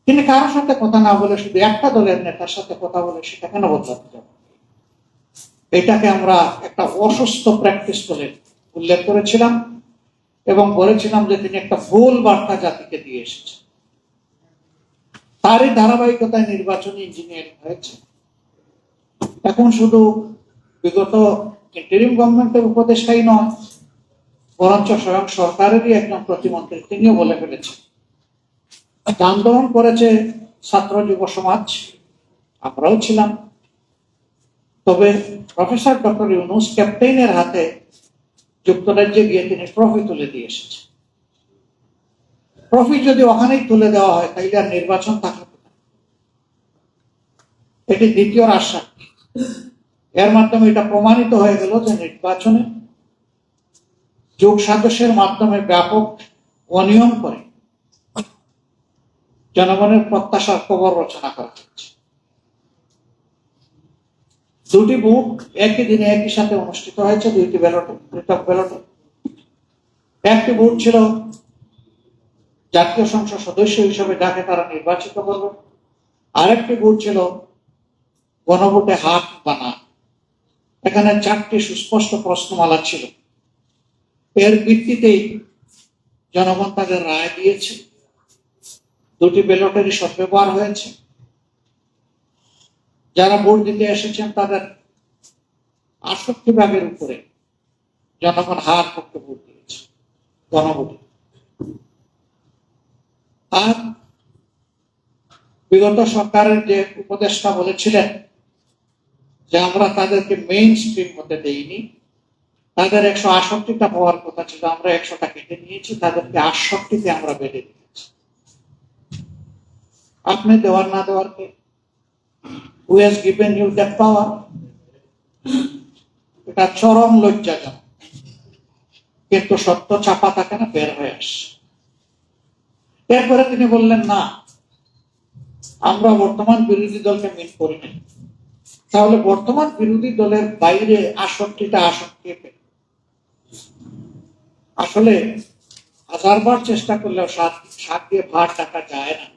তিনি কারোর সাথে কথা না বলে শুধু একটা দলের নেতার সাথে কথা বলে সেটা কেন বদলাতে যাবে? এটাকে আমরা একটা অসুস্থ প্র্যাকটিস বলে উল্লেখ করেছিলাম এবং বলেছিলাম যে তিনি একটা ভুল বার্তা জাতিকে দিয়ে এসেছেন। তারই ধারাবাহিকতায় নির্বাচনী ইঞ্জিনিয়ারিং হয়েছে। এখন শুধু বিগত ইন্টারিম গভর্নমেন্টের উপদেষ্টাই নয়, বরঞ্চ স্বয়ং সরকারেরই একজন প্রতিমন্ত্রী তিনিও বলে ফেলেছেন। আন্দোলন করেছে ছাত্র যুব সমাজ, আমরাও ছিলাম। তবে প্রফেসর ডক্টর ইউনূস ক্যাপ্টেইনের হাতে যুক্তরাজ্যে গিয়ে তিনি ট্রফি তুলে দিয়ে এসেছেন। ট্রফি যদি ওখানেই তুলে দেওয়া হয় তাইলে আর নির্বাচন থাকবে না। এটি দ্বিতীয় আশ্বাস। এর মাধ্যমে এটা প্রমাণিত হয়ে গেল যে নির্বাচনে যোগ সাদস্যের মাধ্যমে ব্যাপক অনিয়ম করে জনগণের প্রত্যাশার কবর রচনা করা হচ্ছে। দুটি ভোট একই দিনে একই সাথে অনুষ্ঠিত হয়েছে, দুইটি ব্যালটে, পৃথক ব্যালটে। একটি ভোট ছিল জাতীয় সংসদ সদস্য হিসেবে যাকে তারা নির্বাচিত করবে, আরেকটি ভোট ছিল গণভোটে হাত বানা। এখানে 4টি সুস্পষ্ট প্রশ্নমালা ছিল। এর ভিত্তিতেই জনগণ তাদের রায় দিয়েছে। দুটি ব্যালটেরই সদ্ব্যবহার হয়েছে। যারা ভোট দিতে এসেছেন তাদের 68% উপরে জনগণ হার পক্ষে ভোট দিয়েছে গণভোটে। আর বিগত সরকারের যে উপদেষ্টা বলেছিলেন যে আমরা তাদেরকে মেইন স্ট্রিম হতে দেইনি, তাদের 168টা হওয়ার কথা ছিল, আমরা 100টা কেটে নিয়েছি, তাদেরকে 68তে আমরা বেঁধে দিয়েছি। আপনি দেওয়ার না দেওয়ার কে? Who has given you that power? এটা চরম লজ্জাজনক, কিন্তু সত্য চাপা থাকে না, বের হয়ে আসে। এরপরে তিনি বললেন না, আমরা বর্তমান বিরোধী দলকে মিন করি না। তাহলে বর্তমান বিরোধী দলের বাইরে 68টা আসন কে পেল? আসলে 1000বার চেষ্টা করলেও সাত দিয়ে ভাত টাকা যায় না।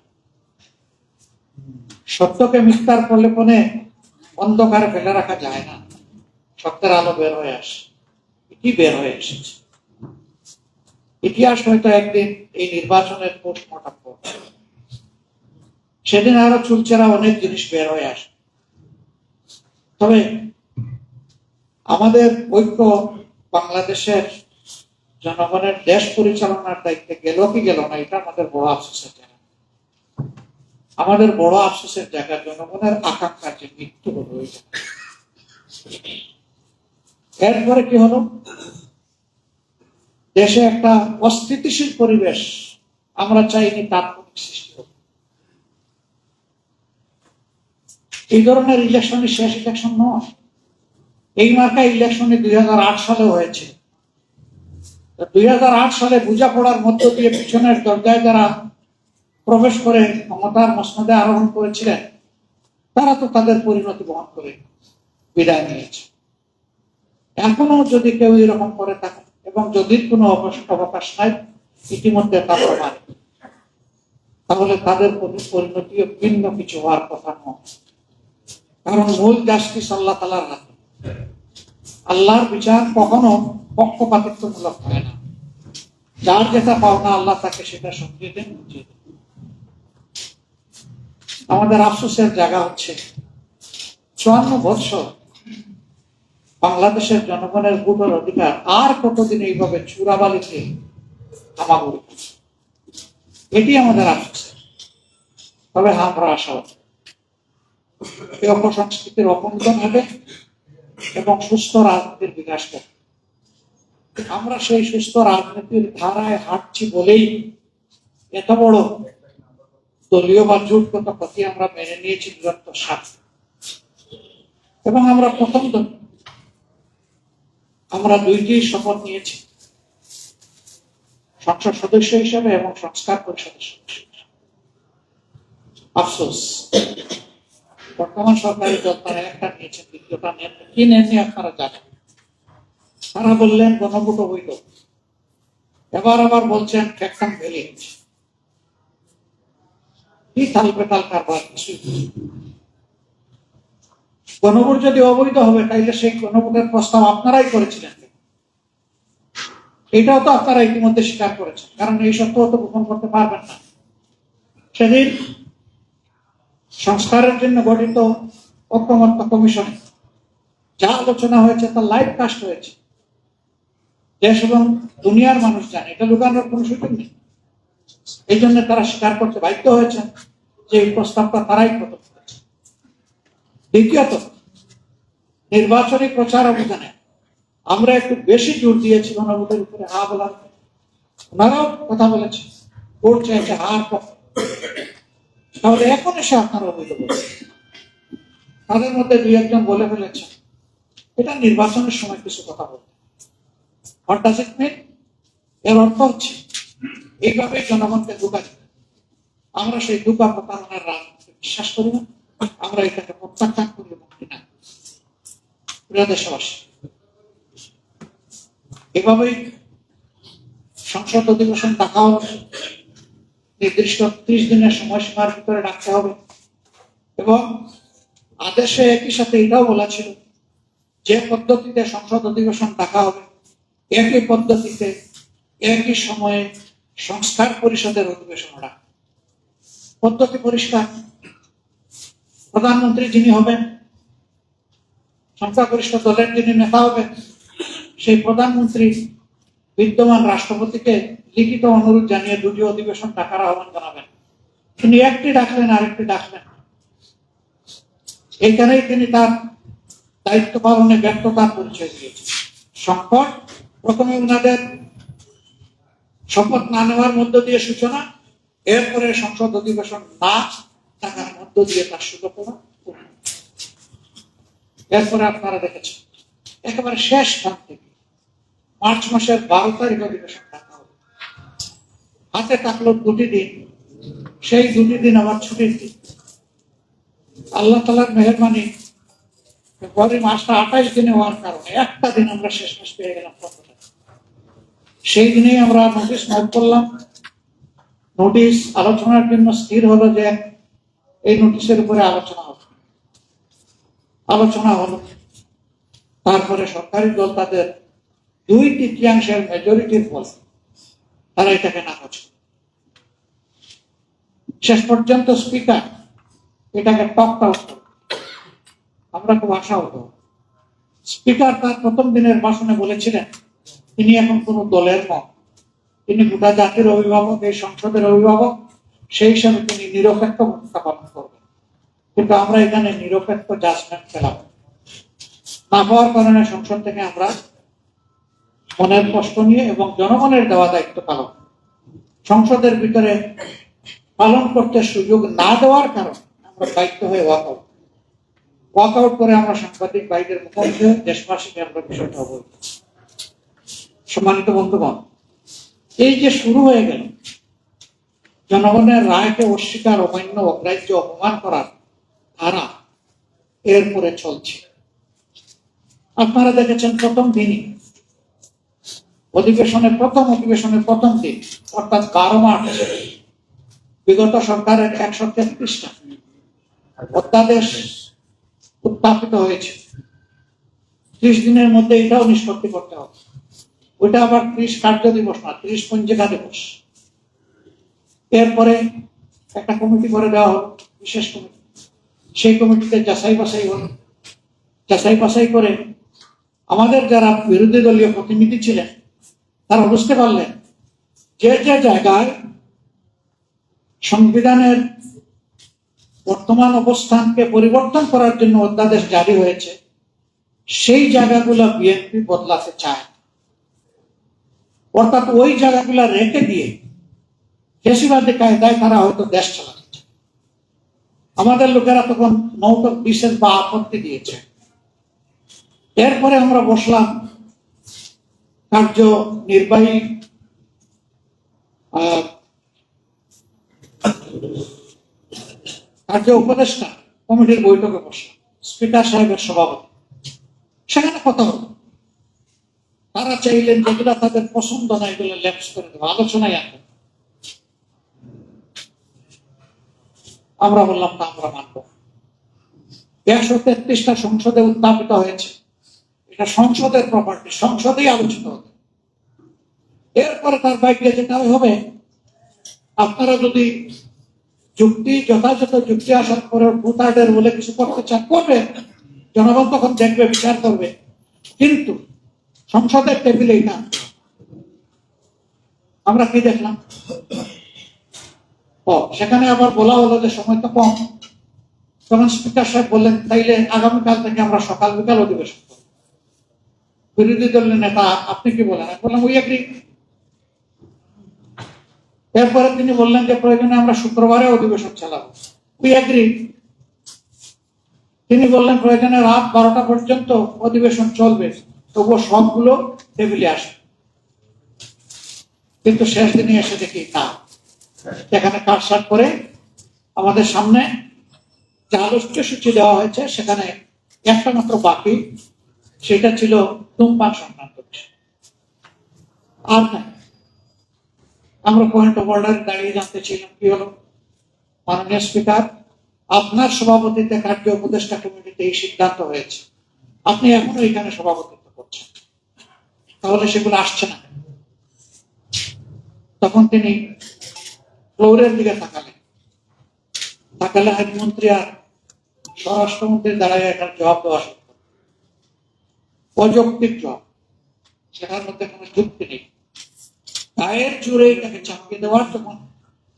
সত্যকে মিথ্যার প্রলেপনে অন্ধকারে ফেলে রাখা যায় না। সত্যের আলো বের হয়ে আসে। কি বের হয়ে এসেছে? ইতিহাস হয়তো একদিন এই নির্বাচনের পোস্টমর্টম করবে। সেদিন আরো চুলচেরা অনেক জিনিস বের হয়ে আসে। তবে আমাদের ঐক্য বাংলাদেশের জনগণের দেশ পরিচালনার দায়িত্বে গেল কি গেল না, এটা আমাদের বড় আফসোসের জায়গা। আমাদের বড় আফসোসের জায়গা জনগণের আকাঙ্ক্ষার যে মৃত্যু হলো। এরপরে কি হলো? দেশে একটা অস্থিতিশীল পরিবেশ আমরা চাইনি তাৎক্ষণিক সৃষ্টি হোক। এই ধরনের ইলেকশনই শেষ ইলেকশন নয়। এই মার্কা ইলেকশনে 2008 সালে হয়েছে। 2008 সালে বোঝাপড়ার মধ্য দিয়ে পিছনের দরজায় যারা প্রবেশ করে ক্ষমতার মসনদে আরোহণ করেছিলেন, তারা তো তাদের পরিণতি বহন করে বিদায় নিয়েছে। এখনো যদি কেউ এরকম করে থাকে এবং যদি কোনো অবকাশ নাই ইতিমধ্যে তা প্রমাণ, তাহলে তাদের পরিণতিও ভিন্ন কিছু হওয়ার কথা নয়। কারণ মূল জাস্টিস আল্লাহ তাআলার হাতে। আল্লাহর বিচার কখনো পক্ষপাতিত্বমূলক হয় না। যার যেটা পাওনা আল্লাহ তাকে সেটা সঙ্গিয়ে দেন, বুঝিয়ে দেন। আমাদের আফসোসের জায়গা হচ্ছে 54 বছর বাংলাদেশের জনগণের ভোটের অধিকার আর কতদিন এইভাবে চূড়াবালিতে হামাগুড়ি। এটি আমাদের আফসোস। তবে আমরা আশাবাদী এই অপসংস্কৃতির অপমোদন হবে এবং সুস্থ রাজনীতির বিকাশ হবে। আমরা সেই সুস্থ রাজনীতির ধারায় হাঁটছি বলেই এত বড় দলীয় বা জোটগত ক্ষতি আমরা মেনে নিয়েছি বিগত 7। এবং আমরা প্রথম আমরা 2টি শপথ নিয়েছি, সংসদ সদস্য হিসেবে এবং সংস্কার পরিষদের সদস্য হিসেবে। আফসোস বর্তমান সরকারি দল তারা একটা নিয়েছেন, দ্বিতীয়টা নেন। কি নেননি আপনারা জানেন। তারা বললেন গণভোট বৈধ, এবার আবার বলছেন ফ্যাক্ট অ্যান্ড ভ্যালিড। কি তাল বেতাল কারবার, কিছুই বুঝি না। গণভোট যদি অবৈধ হবে তাইলে সেই গণভোটের প্রস্তাব আপনারাই করেছিলেন, এটাও তো আপনারা ইতিমধ্যে স্বীকার করেছেন, কারণ এই সত্য তো গোপন করতে পারবেন না। সেদিন সংস্কারের জন্য গঠিত ঐকমত্য কমিশনে যা আলোচনা হয়েছে তা লাইভ কাস্ট হয়েছে, দেশ এবং দুনিয়ার মানুষ জানে, এটা লুকানোর কোনো সুযোগ নেই। এই জন্য তারা স্বীকার করতে বাধ্য হয়েছেন যে এই প্রস্তাবটা তারাই প্রদান করেছে। দ্বিতীয়ত, নির্বাচনী প্রচার অভিযানে আমরা একটু বেশি জোর দিয়েছি গণভোটের উপরে হা বলার, ওনারাও কথা বলেছে ভোট চাইছে হার পক্ষে, তাহলে এখন এসে আপনারা অবৈধ বলছেন। তাদের মধ্যে দুই একজন বলে ফেলেছে এটা নির্বাচনের সময় কিছু কথা বলতে। হোয়াট ডাজ ইট মিন? এর অর্থ হচ্ছে এইভাবে জনগণকে ধোঁকা দিতে। আমরা সেই ধোঁকা প্রতারণার রাজনীতি বিশ্বাস করি না, আমরা এটাকে প্রত্যাখ্যান করি এবং না। প্রিয় দেশবাসী, এভাবেই সংসদ অধিবেশন ডাকা হবে, নির্দিষ্ট 30 দিনের সময়সীমার ভিতরে ডাকতে হবে এবং আদেশে একই সাথে এটাও বলা ছিল যে পদ্ধতিতে সংসদ অধিবেশন ডাকা হবে একই পদ্ধতিতে একই সময়ে সংস্কার পরিষদের অধিবেশন ডাকা। পদ্ধতি পরিষ্কার, প্রধানমন্ত্রী যিনি হবেন, সংখ্যাগরিষ্ঠ দলের যিনি নেতা হবেন, সেই প্রধানমন্ত্রী বিদ্যমান রাষ্ট্রপতিকে লিখিত অনুরোধ জানিয়ে দুটি অধিবেশন ডাকার আহ্বান জানাবেন। তিনি একটি ডাকলেন আরেকটি ডাকলেন, এইখানেই তিনি তার দায়িত্ব পালনে ব্যর্থতার পরিচয় দিয়েছেন। সংকট প্রথমে ওনাদের শপথ না নেওয়ার মধ্য দিয়ে সূচনা, এরপরে সংসদ অধিবেশন না ডাকার মধ্য দিয়ে তার সূচনা, এরপরে আপনারা দেখেছেন একেবারে শেষ স্থান থেকে মার্চ মাসের 12 তারিখ অধিবেশন ডাকা হবে। হাতে থাকলো 2টি দিন, সেই 2টি দিন আবার ছুটির দিন। আল্লাহ তাআলার মেহেরবানি, ফেব্রুয়ারি মাসটা 28 দিনে হওয়ার কারণে একটা দিন আমরা শেষ মাস পেয়ে গেলাম। সেই দিনেই আমরা নোটিশ নোট করলাম, নোটিশ আলোচনার জন্য স্থির হলো যে এই নোটিশের উপরে আলোচনা হলো। তারপরে সরকারি দল তাদের 2/3 মেজরিটির ফল তারা এটাকে নাকচ করে। শেষ পর্যন্ত স্পিকার এটাকে টক আউট করে। আমরা খুব আশাহত। স্পিকার তার প্রথম দিনের ভাষণে বলেছিলেন তিনি এখন কোন দলের নন, তিনি গোটা জাতির অভিভাবক, এই সংসদের অভিভাবক, সেই হিসাবে তিনি নিরপেক্ষ ভূমিকা পালন করবেন। কিন্তু আমরা এখানে নিরপেক্ষ জাজমেন্ট পেলাম না হওয়ার কারণে সংসদ থেকে আমরা মনের কষ্ট নিয়ে এবং জনগণের দেওয়া দায়িত্ব পালন সংসদের ভিতরে পালন করতে সুযোগ না দেওয়ার কারণে আমরা দায়িত্ব হয়ে ওয়াক আউট করে আমরা সাংবাদিক ভাইদের মুখোমুখি দেশবাসীকে আমরা বিষয়টা অবহিত। সম্মানিত বন্ধুগণ, এই যে শুরু হয়ে গেল জনগণের রায়কে অস্বীকার, অমান্য, অগ্রাহ্য, অপমান করার ধারা এরপরে চলছে। আপনারা দেখেছেন প্রথম দিনই অধিবেশনের প্রথম দিন অর্থাৎ 12 মার্চ বিগত সরকারের 133টা অধ্যাদেশ উত্থাপিত হয়েছে। 30 দিনের মধ্যে এটাও নিষ্পত্তি করতে হবে। ওইটা আবার 30 কার্য দিবস না, 30 পঞ্জিকা দিবস। এরপরে একটা কমিটি করে দেওয়া হলো, বিশেষ কমিটি। সেই কমিটিতে যাচাই বাছাই করে আমাদের যারা বিরোধী দলীয় প্রতিনিধি ছিলেন তারা বুঝতে পারলেন যে যে জায়গায় সংবিধানের বর্তমান অবস্থানকে পরিবর্তন করার জন্য অধ্যাদেশ জারি হয়েছে সেই জায়গাগুলো বিএনপি বদলাতে চায়, অর্থাৎ ওই জায়গাগুলো রেখে দিয়ে ফ্যাসিবাদী কায়দায় তারা হয়তো দেশ চালাতে চায়। আমাদের লোকেরা তখন নৌটক বিশেষ বা আপত্তি দিয়েছে। এরপরে আমরা বসলাম কার্যনির্বাহী কার্য উপদেষ্টা কমিটির বৈঠকে বসলাম, স্পিকার সাহেবের সভাপতি। সেখানে কথা হলো, তারা চাইলেন যেগুলা তাদের পছন্দ না এগুলো ল্যাপস করে দেবো, আলোচনায় আনবে। আমরা বললাম না, আমরা মানব। 133টা সংসদে উত্থাপিত হয়েছে, এটা সংসদের প্রপার্টি, সংসদেই আলোচিত হবে। এরপরে তার ভাগ্যে যেটা হবে, আপনারা যদি যথাযথ যুক্তি আসার পরে ভোটারদের বলে কিছু করতে চান, করবে, জনগণ তখন দেখবে, বিচার করবে। কিন্তু সংসদের টেবিলেই না। আমরা কি দেখলাম, সেখানে আবার বলা হলো যে সময় তো কম। তখন স্পিকার সাহেব বললেন, তাইলে আগামীকাল থেকে আমরা সকাল বিকাল অধিবেশন করব। বিরোধী দলের নেতা, আপনি কি বলেন? আমি বললাম, উই এগ্রি। এরপরে তিনি বললেন যে প্রয়োজনে আমরা শুক্রবারে অধিবেশন চালাবো। We agri. তিনি বললেন প্রয়োজনে রাত 12টা পর্যন্ত অধিবেশন চলবে, তবুও সবগুলো টেবিলে আসবে। কিন্তু শেষ দিনে এসে দেখি না, এখানে কাটছাট করে আমাদের সামনে যে আলোচ্যসূচি দেওয়া হয়েছে সেখানে একটা মাত্র বাকি, সেটা ছিল ধূমপান সংক্রান্ত বিষয়। আর নাই। আমরা পয়েন্ট অফ অর্ডার দাঁড়িয়ে জানতে ছিলাম কি হলো, মাননীয় স্পিকার, আপনার সভাপতিত্বে কার্য উপদেষ্টা কমিটিতে এই সিদ্ধান্ত হয়েছে, আপনি এখনো এখানে সভাপতিত্ব করছেন, তাহলে সেগুলো আসছে না। তখন তিনি ফ্লোরের দিকে তাকালে আইনমন্ত্রী আর স্বরাষ্ট্রমন্ত্রীর দাঁড়ায় একটা জবাব দেওয়া অযৌক্তিক জবাব, সেটার মধ্যে কোনো যুক্তি নেই। গায়ের জোরে তাকে চাপিয়ে দেওয়ার তখন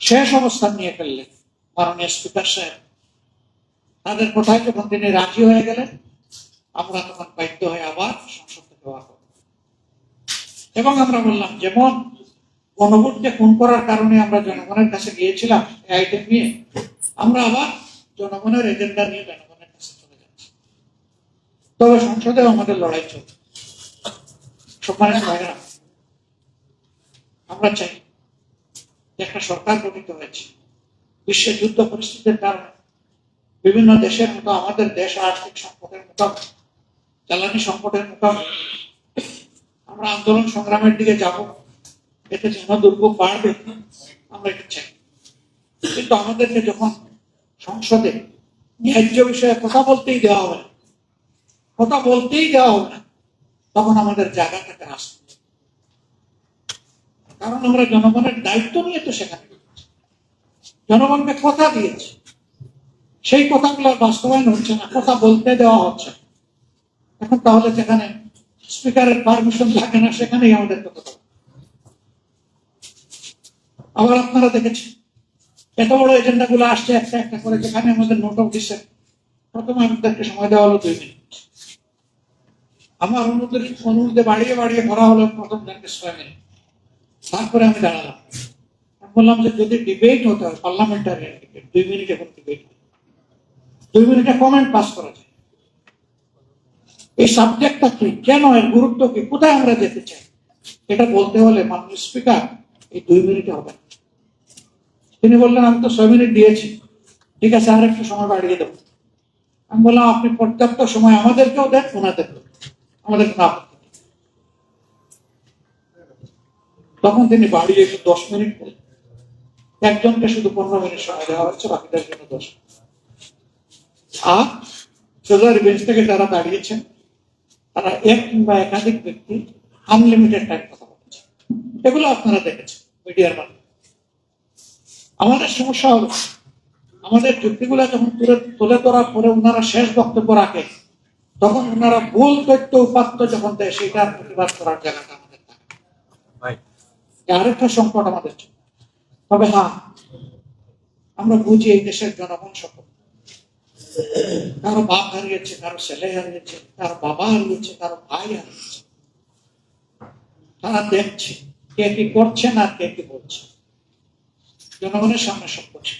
শেষ অবস্থান নিয়ে ফেললেন মাননীয় স্পিকার সাহেব। তাদের কথায় যখন তিনি রাজি হয়ে গেলেন, আমরা তখন বাধ্য হয়ে আবার সংসদে দেওয়া হল। এবং আমরা বললাম, যেমন গণভোটকে খুন করার কারণে আমরা জনগণের কাছে গিয়েছিলাম এই আইটেম নিয়ে, আমরা আবার জনগণের এজেন্ডা নিয়ে জনগণের কাছে চলে যাচ্ছি। তবে সংসদেও আমাদের লড়াই চলছে। সম্মানিত ভাইয়েরা, আমরা চাই একটা সরকার গঠিত হয়েছে, বিশ্বের যুদ্ধ পরিস্থিতির কারণে বিভিন্ন দেশের মতো আমাদের দেশ আর্থিক সংকটের মোকাবিলা, জ্বালানি সংকটের মোকাবিলা, আমরা আন্দোলন সংগ্রামের দিকে যাব, এতে যেন দুর্ভোগ বাড়বে, আমরা এটা চাই। কিন্তু আমাদেরকে যখন সংসদে ন্যায্য বিষয়ে কথা বলতেই দেওয়া হবে না, তখন আমাদের জায়গাটাকে আসবে। কারণ আমরা জনগণের দায়িত্ব নিয়ে তো সেখানে জনগণকে কথা দিয়েছি, সেই কথাগুলো বাস্তবায়ন হচ্ছে না, কথা বলতে দেওয়া হচ্ছে। এখন তাহলে যেখানে স্পিকারের পারমিশন থাকে না, সেখানেই আমাদের কথা। আবার আপনারা দেখেছেন এত বড় এজেন্ডা গুলো আসছে একটা একটা করে, যেখানে আমাদের নোট অফ ডিসেন্ট প্রথমে আমাদেরকে সময় দেওয়া হলো 2 মিনিট, আমার অনুরোধে বাড়িয়ে বাড়িয়ে ভরা হলো প্রথম জনকে 6 মিনিট। তারপরে আমি দাঁড়ালাম, বললাম যে যদি ডিবেট হতে হয় পার্লামেন্টারি 2 মিনিটে কোনো ডিবেট, 2 মিনিটে কমেন্ট পাস করা যায়। এই সাবজেক্টটা কি, কেন, এর গুরুত্ব কি, কোথায় আমরা যেতে চাই, এটা বলতে হলে মাননীয় স্পিকার এই 2 মিনিটে হবে না। তিনি বললেন, আমি তো 6 মিনিট দিয়েছি, ঠিক আছে আর একটু সময় বাড়িয়ে দেবো। আমি বললাম, আপনি পর্যাপ্ত সময় আমাদেরকেও দেন, ওনাদের আমাদের কোনো আপত্তি নেই। তখন তিনি বাড়িয়ে একটু 10 মিনিট করলেন। একজনকে শুধু 15 মিনিট সময় দেওয়া হচ্ছে, বাকিদের জন্য 10 মিনিট। আর সোজার বেঞ্চ থেকে যারা দাঁড়িয়েছেন, তারা এক কিংবা একাধিক ব্যক্তি আনলিমিটেড টাইম কথা বলছে। এগুলো আপনারা দেখেছেন মিডিয়ার মাধ্যমে। আমাদের সমস্যা হলো, আমাদের যুক্তিগুলা যখন তুলে ধরার পরে ওনারা শেষ বক্তব্য রাখে, তখন ওনারা ভুল তথ্য উপাত্ত যখন দেয়, সেটার প্রতিবাদ করার জায়গাটা আমাদের থাকে। আরেকটা সংকট আমাদের। তবে হ্যাঁ, আমরা বুঝি এই দেশের জনগণ সকল, কারো বাপ হারিয়েছে, কারো ছেলে হারিয়েছে, কারো বাবা হারিয়েছে, কারো ভাই হারিয়েছে। তারা দেখছে কে কি করছে না কে কি বলছে, জনগণের সামনে সব করছে।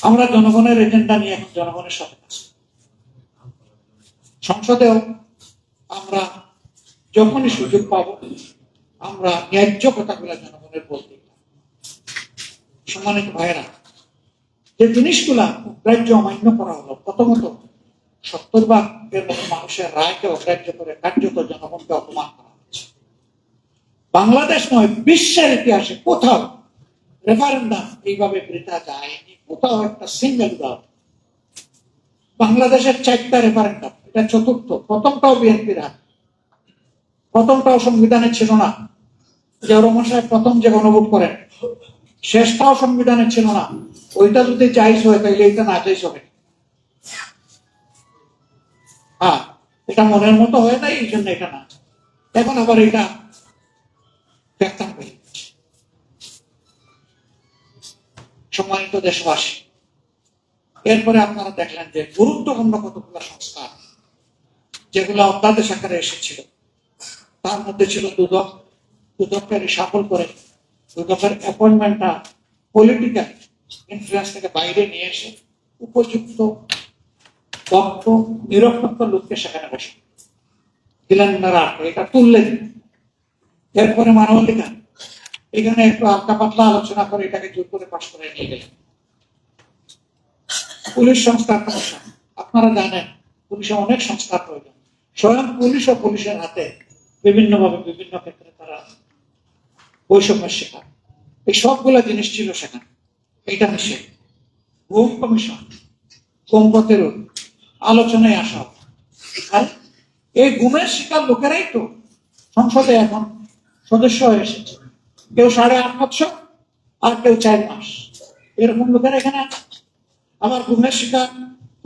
আমরা জনগণের এজেন্ডা নিয়ে এখন জনগণের সাথে আছি। সংসদেও আমরা যখনই সুযোগ পাবো, আমরা ন্যায্য কথাগুলো জনগণের বলতে। সম্মানিত ভাইয়েরা, যে জিনিসগুলা অগ্রাহ্য অমান্য করা হলো, প্রথমত 70 ভাগের মতো মানুষের রায়কে অগ্রাহ্য করে কার্যত জনগণকে অপমান করা হচ্ছে। বাংলাদেশ নয়, বিশ্বের ইতিহাসে কোথাও রেফারেন্ডাম এইভাবে বৃথা যায়নি কোথাও একটা সিঙ্গেল দল। বাংলাদেশের 4টা রেফারেন্ডাম, এটা চতুর্থ। প্রথমটাও বিএনপির হাত, প্রথমটাও সংবিধানে ছিল না, যে রহমান সাহেব প্রথম যে গণভোট করেন, শেষটাও সংবিধানে ছিল না। ওইটা যদি জায়েজ হয় তাহলে এটা না জায়েজ হবে। হ্যাঁ, এটা মনের মতো হয় না, এই জন্য এটা না। এখন আবার এটা ব্যাখ্যান হয়ে যাচ্ছে। সম্মানিত দেশবাসী, এরপরে আপনারা দেখলেন যে গুরুত্বপূর্ণ কতগুলো সংস্কার যেগুলো অধ্যাদেশ আকারে এসেছিল, তার মধ্যে ছিল দুদককে রিশাফল করে দুদকের অ্যাপয়েন্টমেন্টটা পলিটিক্যাল ইনফ্লুয়েন্স থেকে বাইরে নিয়ে এসে উপযুক্ত দক্ষ নিরপেক্ষ লোককে সেখানে বসে দিলেন। এটা তুললেন। এরপরে মানবাধিকার, এখানে একটু হালকা পাতলা আলোচনা করে এটাকে জোর করে পাশ করে নিয়ে গেলেন। পুলিশ সংস্কার কমিশন, আপনারা জানেন পুলিশে অনেক সংস্কার প্রয়োজন। স্বয়ং পুলিশ ও পুলিশের হাতে বিভিন্নভাবে বিভিন্ন ক্ষেত্রে তারা বৈষম্যের শিকার, এই সবগুলা জিনিস ছিল সেখানে। এটা নিষেধ। ঘুম কমিশন, কম প্রতিরোধ আলোচনায় আসা। এই গুমের শিকার লোকেরাই তো সংসদে এখন সদস্য হয়ে এসেছে। কেউ 8.5 বছর আর কেউ 4 মাস, এরকম লোকেরা এখানে আছে। আমার গুমের শিকার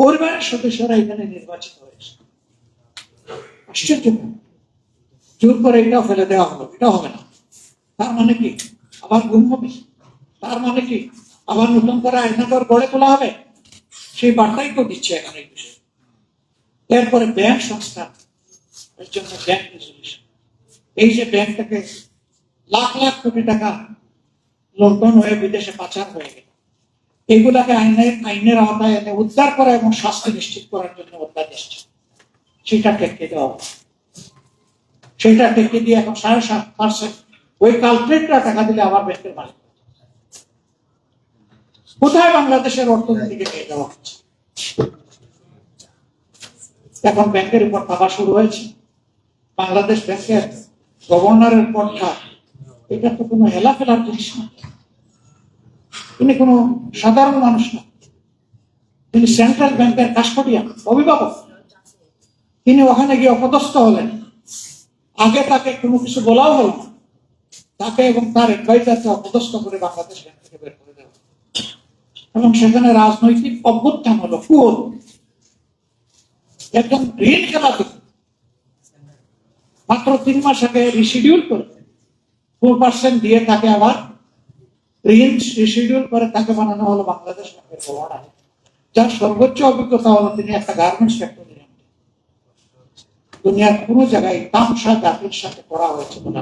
পরিবারের সদস্যরা এখানে নির্বাচিত হয়েছে। আশ্চর্য, জোর করে এটাও ফেলে দেওয়া হলো, এটা হবে না। তার মানে কি আবার গুম হবে? তার মানে কি আবার নতুন করে আইনাগর গড়ে তোলা হবে? সেই বার্তাই তো দিচ্ছে এখানে এই বিষয়ে। এরপরে ব্যাংক সংস্কার, এর জন্য ব্যাংক রেজুলেশন, এই যে ব্যাংক থেকে লাখ লাখ কোটি টাকা লন্ডন হয়ে বিদেশে পাচার হয়ে গেল, এগুলাকে আইনের আওতায় এনে উদ্ধার করা এবং শাস্তি নিশ্চিত করার জন্য অধ্যাদেশ সেটা টেকে দেওয়া হবে। সেটা টেকে দিয়ে এখন 7.5% ওই কালপ্রিটরা টাকা দিলে আবার ব্যাংকের মালিক। কোথায় বাংলাদেশের অর্থনীতিকে নিয়ে যাওয়া হচ্ছে? এখন ব্যাংকের উপর টাকা শুরু হয়েছে। বাংলাদেশ ব্যাংকের গভর্নরের পদটা, এটা তো কোনো হেলাফেলার জিনিস না। তিনি কোনো সাধারণ মানুষ না, তিনি সেন্ট্রাল ব্যাংকের কাস্টোডিয়ান, অভিভাবক। তিনি ওখানে গিয়ে অপদস্থ হলেন। আগে তাকে কোনো কিছু বলাও হলো না, তাকে এবং তার অ্যাডভাইজারকে অপদস্থ করে বাংলাদেশ ব্যাংক থেকে বের করে দেওয়া, এবং সেখানে রাজনৈতিক অভ্যুত্থান হলো। কুয়োর একজন ঋণ খেলাপি মাত্র 3 মাস আগে রিশিডিউল করে 4% দিয়ে তাকে আবার ঋণ রিশিডিউল করে তাকে বানানো হলো বাংলাদেশ ব্যাংকের গভর্নর, যার সর্বোচ্চ অভিজ্ঞতা হলো তিনি একটা গার্মেন্টস ফ্যাক্টরি। দুনিয়ার কোন জায়গায় তামসা জাতির সাথে করা হয়েছে বলে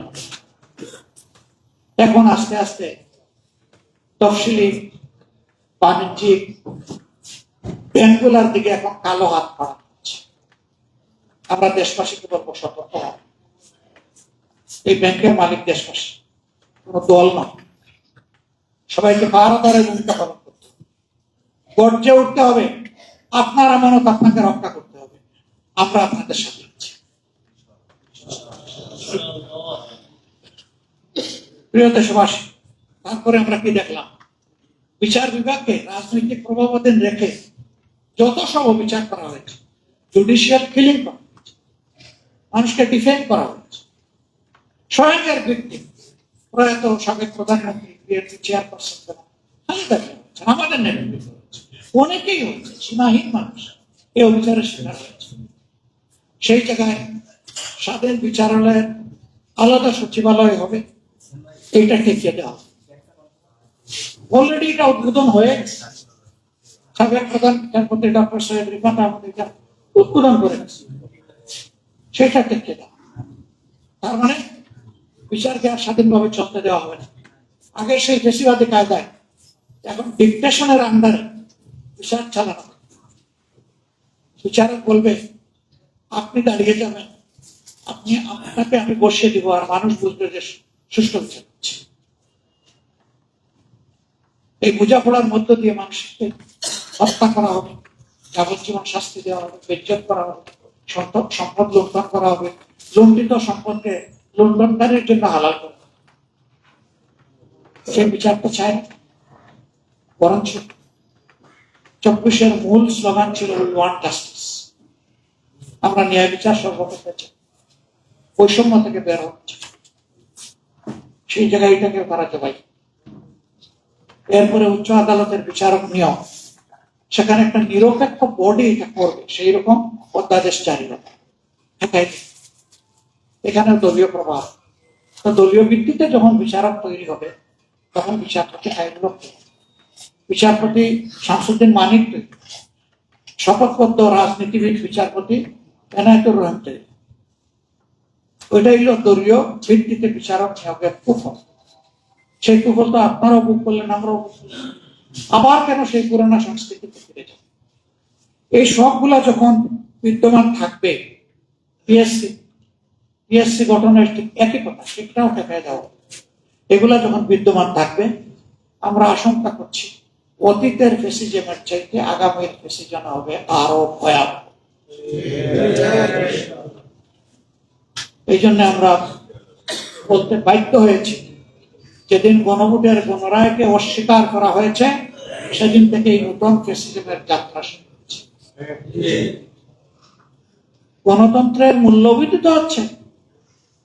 এখন আস্তে আস্তে তফসিলি বাণিজ্যিক ব্যাংকগুলার দিকে এখন কালো হাত পড়া হচ্ছে। আমরা দেশবাসীকে বলবো সতর্ক হওয়া। এই ব্যাংকের মালিক দেশবাসী, কোন দল নয়। সবাইকে বারবারে ভূমিকা পালন করতে হবে, গর্জে উঠতে হবে। আপনার আমানত আপনাকে রক্ষা করতে হবে। আমরা আপনাদের সাথে আছি। প্রিয় দেশবাসী, তারপরে আমরা কি দেখলাম? বিচার বিভাগকে রাজনৈতিক প্রভাবাধীন রেখে যত সব বিচার করা হয়েছে, জুডিশিয়াল কিলিং করা হয়েছে, মানুষকে ডিফেন্ড করা হয়েছে। স্বয়ং এর ব্যক্তি প্রয়াত সাবেক প্রধানমন্ত্রী বিএনপি চেয়ারপারসন আমাদের নেতৃত্ব হয়েছে, অনেকেই হয়েছে, সীমাহীন মানুষ এই অবিচারের শিকার হয়েছে। সেই জায়গায় স্বাধীন বিচারালয়ের আলাদা সচিবালয় হবে, এইটা ঠেকিয়ে দেওয়া হবে। অলরেডি এটা উদ্বোধন হয়ে সাবেক প্রধান বিচারপতি ডক্টর সৈয়দ রিফাত আহমেদ এটা উদ্বোধন করে গেছে, সেটা ঠেকিয়ে দেওয়া। তার মানে বিচারকে আর স্বাধীনভাবে চলতে দেওয়া হবে না। আগে সেই ফেসিবাদী কায়দায়, এখন ডিকটেশনের আন্ডারে বিচার চালানো। বিচারক বলবে আপনি দাঁড়িয়ে যাবেন, আপনাকে আমি বসিয়ে দিব, আর মানুষ বুঝবে যে সুষ্ঠু বিচার হচ্ছে। এই বোঝাপড়ার মধ্য দিয়ে মানুষকে হত্যা করা হবে, যাবজ্জীবন শাস্তি দেওয়া হবে, বেজ্জত করা হবে, সম্পদ লুণ্ঠন করা হবে, লুণ্ঠিত সম্পদকে লুণ্ঠনকারীর জন্য হালাল করা হবে। সেই বিচারটা চায় না, বরঞ্চ 24-এর মূল স্লোগান ছিল উই ওয়ান্ট জাস্টিস, আমরা ন্যায় বিচার সর্বক্ষেত্রে চাই, বৈষম্য থেকে বের হচ্ছে। সেই জায়গায় এটাকে করা যাবে। এরপরে উচ্চ আদালতের বিচারক নিয়োগ, সেখানে একটা নিরপেক্ষ বডি এটা করবে, সেই রকম অধ্যাদেশ জারি হবে। এখানে দলীয় প্রভাব, তো দলীয় ভিত্তিতে যখন বিচারক তৈরি হবে তখন বিচারপতি আইনগত, বিচারপতি শামসুদ্দিন মানিক তৈরি, শপথবদ্ধ রাজনীতিবিদ বিচারপতি এনায়েতুর রহমান তৈরি। ওইটাই হলো দলীয় ভিত্তিতে বিচারক নিয়োগের কুফল। সেই কুফল তো আপনারাও বুক করলেন, আমরাও বুক করলেন। আবার কেন সেই পুরোনো সংস্কৃতিতে ফিরে যাবে? এই সবগুলা যখন বিদ্যমান থাকবে, পিএসসি গঠনের ঠিক একই কথা, সেটাও ঠেকায় দেওয়া। এগুলা যখন বিদ্যমান থাকবে, আমরা আশঙ্কা করছি অতীতের ফেসিজমের চাইতে আগামীর ফেসিজম হবে আরো ভয়াবহ। এই জন্য আমরা বলতে বাধ্য হয়েছি, যেদিন গণভোটের গণরায়কে অস্বীকার করা হয়েছে সেদিন থেকে এই নতুন ফেসিজমের যাত্রা শুরু হয়েছে। গণতন্ত্রের মূল্যবিদ তো হচ্ছে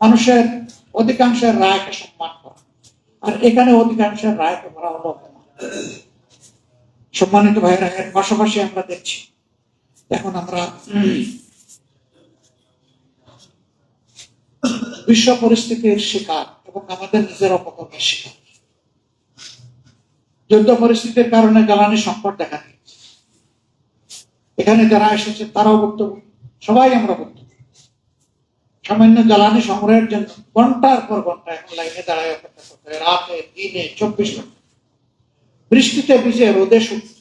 মানুষের অধিকাংশের রায়কে সম্মান করা, আর এখানে অধিকাংশের রায়কে করা হলো অপমান। সম্মানিত ভাইরা, এর পাশাপাশি আমরা দেখছি এখন আমরা বিশ্ব পরিস্থিতির শিকার এবং আমাদের নিজের অপকর্মের শিকার। যুদ্ধ পরিস্থিতির কারণে জ্বালানি সংকট দেখা দিয়েছে। এখানে যারা এসেছে তারাও বক্তব্য, সবাই আমরা বক্তব্য। সামান্য জ্বালানি সংগ্রহের জন্য ঘন্টার পর ঘন্টা এখন লাইনে দাঁড়ায় অপেক্ষা করতে হয়, রাতে দিনে 24 ঘন্টা, বৃষ্টিতে ভিজে রোদে শুকনো।